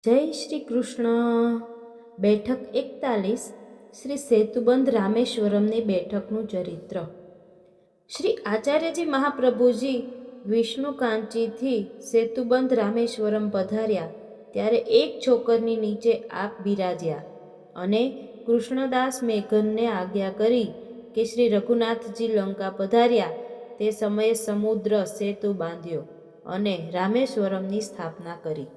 જય શ્રી કૃષ્ણ. બેઠક 41 શ્રી સેતુબંધ રામેશ્વરમની બેઠકનું ચરિત્ર. શ્રી આચાર્યજી મહાપ્રભુજી વિષ્ણુકાંચીથી સેતુબંધ રામેશ્વરમ પધાર્યા ત્યારે એક છોકરની નીચે આપ બિરાજ્યા અને કૃષ્ણદાસ મેઘનને આજ્ઞા કરી કે શ્રી રઘુનાથજી લંકા પધાર્યા તે સમયે સમુદ્ર સેતુ બાંધ્યો અને રામેશ્વરમની સ્થાપના કરી.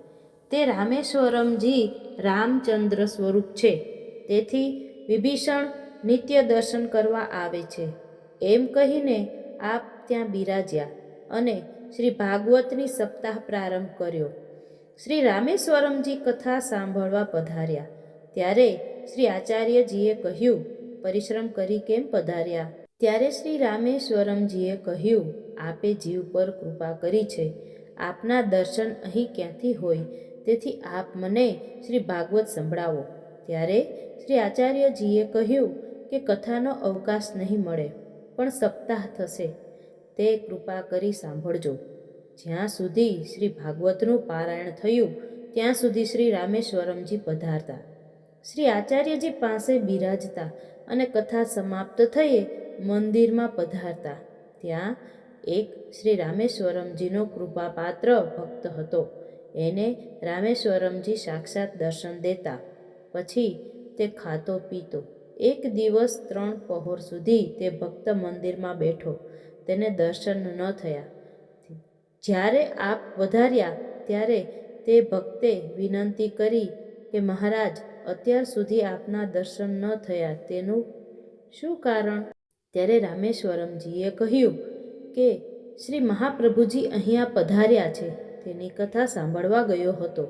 તે રામેશ્વરમજી રામચંદ્ર સ્વરૂપ છે, તેથી વિભીષણ નિત્ય દર્શન કરવા આવે છે. એમ કહીને આપ ત્યાં બિરાજ્યા અને શ્રી ભાગવતની સપ્તાહ પ્રારંભ કર્યો. શ્રી રામેશ્વરમજી કથા સાંભળવા પધાર્યા ત્યારે શ્રી આચાર્યજીએ કહ્યું, પરિશ્રમ કરી કેમ પધાર્યા? ત્યારે શ્રી રામેશ્વરમજીએ કહ્યું, આપે જીવ પર કૃપા કરી છે. આપના દર્શન અહીં ક્યાંથી હોય? તેથી આપ મને શ્રી ભાગવત સંભળાવો. ત્યારે શ્રી આચાર્યજીએ કહ્યું કે કથાનો અવકાશ નહીં મળે, પણ સપ્તાહ થશે, તે કૃપા કરી સાંભળજો. જ્યાં સુધી શ્રી ભાગવતનું પારાયણ થયું ત્યાં સુધી શ્રી રામેશ્વરમજી પધારતા, શ્રી આચાર્યજી પાસે બિરાજતા અને કથા સમાપ્ત થયે મંદિરમાં પધારતા. ત્યાં એક શ્રી રામેશ્વરમજીનો કૃપાપાત્ર ભક્ત હતો. એને રામેશ્વરમજી સાક્ષાત દર્શન દેતા. પછી તે ખાતો પીતો. એક દિવસ 3 પહોર સુધી તે ભક્ત મંદિરમાં બેઠો, તેને દર્શન ન થયા. જ્યારે આપ વધાર્યા ત્યારે તે ભક્તે વિનંતી કરી કે મહારાજ, અત્યાર સુધી આપના દર્શન ન થયા, તેનું શું કારણ? ત્યારે રામેશ્વરમજીએ કહ્યું કે શ્રી મહાપ્રભુજી અહીંયા પધાર્યા છે, તેની કથા સાંભળવા ગયો હતો,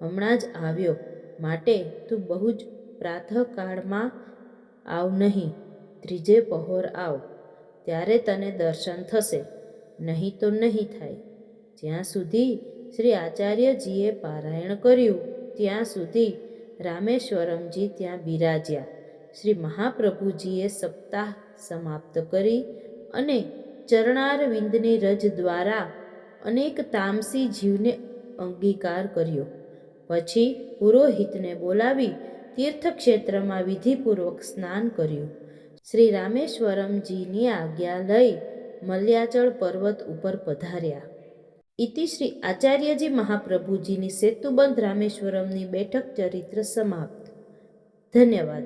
હમણાં જ આવ્યો, માટે તું બહુ જ પ્રાતઃકાળમાં આવ નહીં, 3 પહોર આવ, ત્યારે તને દર્શન થશે, નહીં તો નહીં થાય. જ્યાં સુધી શ્રી આચાર્યજીએ પારાયણ કર્યું ત્યાં સુધી રામેશ્વરમજી ત્યાં બિરાજ્યા. શ્રી મહાપ્રભુજીએ સપ્તાહ સમાપ્ત કરી અને ચરણારવિંદની રજ દ્વારા અનેક તામસી જીવને અંગીકાર કર્યો. પછી પુરોહિતને બોલાવી તીર્થક્ષેત્રમાં વિધિપૂર્વક સ્નાન કર્યું. શ્રી રામેશ્વરમજીની આજ્ઞા લઈ મલ્યાચળ પર્વત ઉપર પધાર્યા. ઇતિ શ્રી આચાર્યજી મહાપ્રભુજીની સેતુબંધ રામેશ્વરમની બેઠક ચરિત્ર સમાપ્ત. ધન્યવાદ.